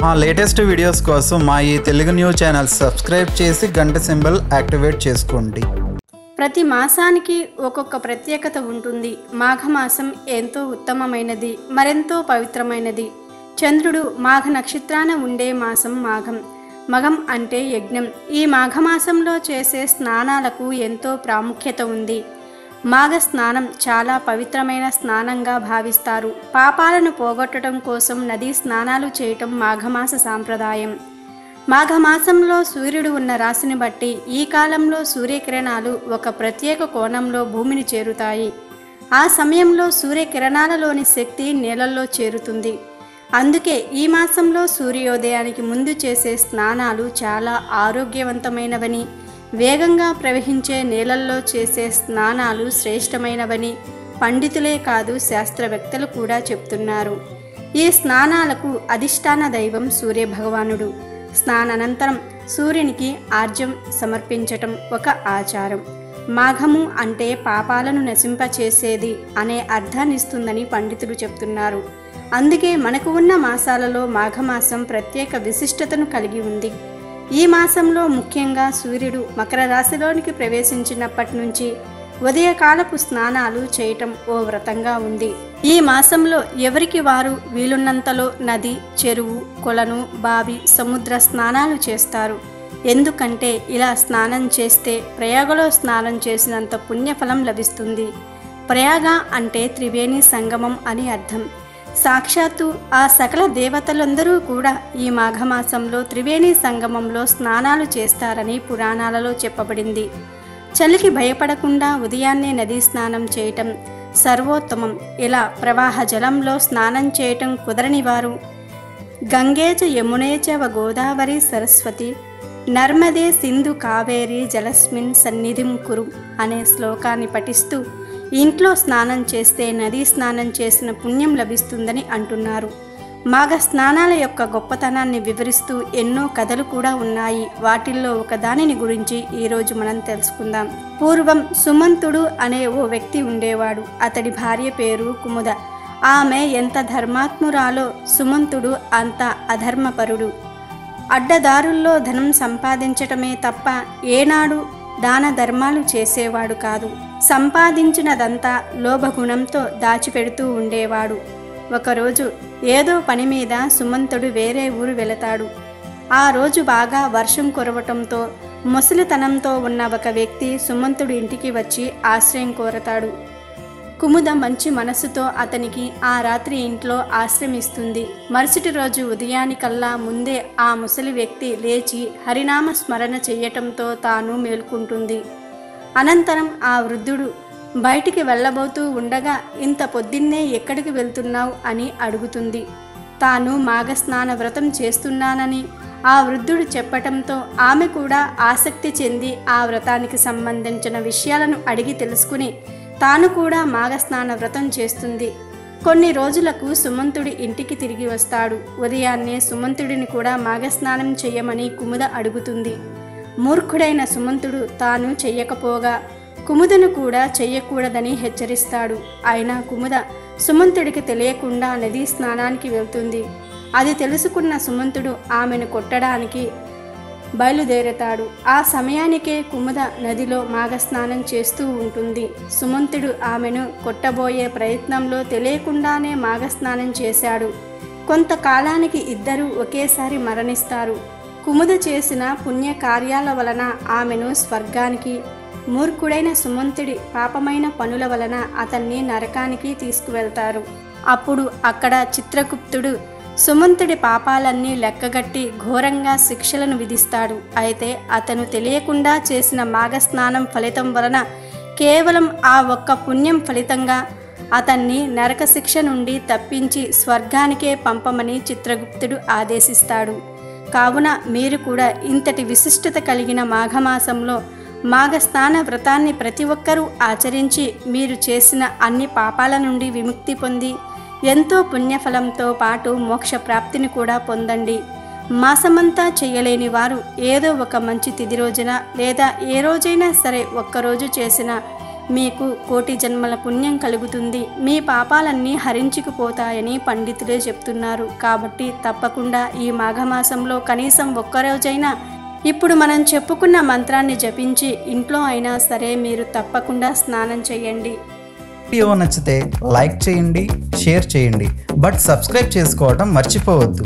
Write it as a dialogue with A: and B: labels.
A: మా latest videos కోసం మా ఈ తెలుగు న్యూస్ ఛానల్ సబ్స్క్రైబ్ చేసి గంట సింబల్ యాక్టివేట్ చేసుకోండి.
B: ప్రతి మాసానికి ఒక్కొక్క ప్రత్యేకత ఉంటుంది. మాఘమాసం ఎంతో ఉత్తమమైనది, మరెంతో పవిత్రమైనది. చంద్రుడు మాఘ నక్షత్రాన ఉండే మాసం మాఘం. మఘం అంటే యజ్ఞం. ఈ మాఘమాసంలో చేసే స్నానాలకు ఎంతో ప్రాముఖ్యత ఉంది. మాఘ స్నానం చాలా పవిత్రమైన స్నానంగా భావిస్తారు. పాపాలను పోగొట్టడం కోసం నదీ స్నానాలు చేయటం మాఘమాస సాంప్రదాయం. మాఘమాసంలో సూర్యుడు ఉన్న రాశిని బట్టి ఈ కాలంలో సూర్యకిరణాలు ఒక ప్రత్యేక కోణంలో భూమిని చేరుతాయి. ఆ సమయంలో సూర్యకిరణాలలోని శక్తి నేలల్లో చేరుతుంది. అందుకే ఈ మాసంలో సూర్యోదయానికి ముందు చేసే స్నానాలు చాలా ఆరోగ్యవంతమైనవని, వేగంగా ప్రవహించే నీళ్ళల్లో చేసే స్నానాలు శ్రేష్టమైనవని పండితులే కాదు శాస్త్రవేత్తలు కూడా చెప్తున్నారు. ఈ స్నానాలకు అధిష్టాన దైవం సూర్యభగవానుడు. స్నానానంతరం సూర్యునికి ఆర్జ్యం సమర్పించటం ఒక ఆచారం. మాఘము అంటే పాపాలను నశింపచేసేది అనే అర్థాన్నిస్తుందని పండితులు చెప్తున్నారు. అందుకే మనకు ఉన్న మాసాలలో మాఘమాసం ప్రత్యేక విశిష్టతను కలిగి ఉంది. ఈ మాసంలో ముఖ్యంగా సూర్యుడు మకర రాశిలోనికి ప్రవేశించినప్పటి నుంచి ఉదయకాలపు స్నానాలు చేయటం ఓ వ్రతంగా ఉంది. ఈ మాసంలో ఎవరికి వారు వీలున్నంతలో నది, చెరువు, కొలను, బావి, సముద్ర స్నానాలు చేస్తారు. ఎందుకంటే ఇలా స్నానం చేస్తే ప్రయాగలో స్నానం చేసినంత పుణ్యఫలం లభిస్తుంది. ప్రయాగ అంటే త్రివేణి సంగమం అని అర్థం. సాక్షాత్తు ఆ సకల దేవతలందరూ కూడా ఈ మాఘమాసంలో త్రివేణి సంగమంలో స్నానాలు చేస్తారని పురాణాలలో చెప్పబడింది. చలికి భయపడకుండా ఉదయాన్నే నదీ స్నానం చేయటం సర్వోత్తమం. ఇలా ప్రవాహ జలంలో స్నానం చేయటం కుదరని వారు గంగేచ యమునేచ వ గోదావరి సరస్వతి నర్మదే సింధు కావేరి జలస్మిన్ సన్నిధిం కురు అనే శ్లోకాన్ని పఠిస్తూ ఇంట్లో స్నానం చేస్తే నదీ స్నానం చేసిన పుణ్యం లభిస్తుందని అంటున్నారు. మాఘ స్నానాల యొక్క గొప్పతనాన్ని వివరిస్తూ ఎన్నో కథలు కూడా ఉన్నాయి. వాటిల్లో ఒకదానిని గురించి ఈరోజు మనం తెలుసుకుందాం. పూర్వం సుమంతుడు అనే ఓ వ్యక్తి ఉండేవాడు. అతడి భార్య పేరు కుముద. ఆమె ఎంత ధర్మాత్మురాలో, సుమంతుడు అంత అధర్మపరుడు. అడ్డదారుల్లో ధనం సంపాదించటమే తప్ప ఏనాడు దాన ధర్మాలు చేసేవాడు కాదు. సంపాదించినదంతా లోభగుణంతో దాచిపెడుతూ ఉండేవాడు. ఒకరోజు ఏదో పని మీద సుమంతుడు వేరే ఊరు వెళతాడు. ఆ రోజు బాగా వర్షం కురవటంతో ముసలితనంతో ఉన్న ఒక వ్యక్తి సుమంతుడి ఇంటికి వచ్చి ఆశ్రయం కోరతాడు. కుముద మంచి మనసుతో అతనికి ఆ రాత్రి ఇంట్లో ఆశ్రమిస్తుంది. మరుసటి రోజు ఉదయానికల్లా ముందే ఆ ముసలి వ్యక్తి లేచి హరినామ స్మరణ చెయ్యటంతో తాను మేల్కుంటుంది. అనంతరం ఆ వృద్ధుడు బయటికి వెళ్ళబోతూ ఉండగా ఇంత పొద్దున్నే ఎక్కడికి వెళ్తున్నావు అని అడుగుతుంది. తాను మాఘస్నాన వ్రతం చేస్తున్నానని ఆ వృద్ధుడు చెప్పటంతో ఆమె కూడా ఆసక్తి చెంది ఆ వ్రతానికి సంబంధించిన విషయాలను అడిగి తెలుసుకుని తాను కూడా మాఘస్నాన వ్రతం చేస్తుంది. కొన్ని రోజులకు సుమంతుడి ఇంటికి తిరిగి వస్తాడు. ఉదయాన్నే సుమంతుడిని కూడా మాఘస్నానం చెయ్యమని కుముద అడుగుతుంది. మూర్ఖుడైన సుమంతుడు తాను చెయ్యకపోగా కుముదను కూడా చెయ్యకూడదని హెచ్చరిస్తాడు. అయినా కుముద సుమంతుడికి తెలియకుండా నదీ స్నానానికి వెళ్తుంది. అది తెలుసుకున్న సుమంతుడు ఆమెను కొట్టడానికి బయలుదేరతాడు. ఆ సమయానికే కుముద నదిలో మాఘస్నానం చేస్తూ ఉంటుంది. సుమంతుడు ఆమెను కొట్టబోయే ప్రయత్నంలో తెలియకుండానే మాఘస్నానం చేశాడు. కొంతకాలానికి ఇద్దరూ ఒకేసారి మరణిస్తారు. కుముద చేసిన పుణ్యకార్యాల వలన ఆమెను స్వర్గానికి, మూర్ఖుడైన సుమంతుడి పాపమైన పనుల వలన అతన్ని నరకానికి తీసుకువెళ్తారు. అప్పుడు అక్కడ చిత్రగుప్తుడు సుమంతుడి పాపాలన్నీ లెక్కగట్టి ఘోరంగా శిక్షలను విధిస్తాడు. అయితే అతను తెలియకుండా చేసిన మాఘస్నానం ఫలితం వలన కేవలం ఆ ఒక్క పుణ్యం ఫలితంగా అతన్ని నరక శిక్ష నుండి తప్పించి స్వర్గానికే పంపమని చిత్రగుప్తుడు ఆదేశిస్తాడు. కావున మీరు కూడా ఇంతటి విశిష్టత కలిగిన మాఘమాసంలో మాఘస్నాన వ్రతాన్ని ప్రతి ఒక్కరూ ఆచరించి మీరు చేసిన అన్ని పాపాల నుండి విముక్తి పొంది ఎంతో పుణ్యఫలంతో పాటు మోక్ష ప్రాప్తిని కూడా పొందండి. మాసమంతా చేయలేని వారు ఏదో ఒక మంచి తిథి రోజున లేదా ఏ రోజైనా సరే ఒక్కరోజు చేసిన మీకు కోటి జన్మల పుణ్యం కలుగుతుంది. మీ పాపాలన్నీ హరించుకుపోతాయని పండితులే చెప్తున్నారు. కాబట్టి తప్పకుండా ఈ మాఘమాసంలో కనీసం ఒక్కరోజైనా ఇప్పుడు మనం చెప్పుకున్న మంత్రాన్ని జపించి ఇంట్లో అయినా సరే మీరు తప్పకుండా స్నానం చేయండి.
A: వీడియో నచ్చితే లైక్ చేయండి, షేర్ చేయండి, బట్ సబ్స్క్రైబ్ చేసుకోవడం మర్చిపోవద్దు.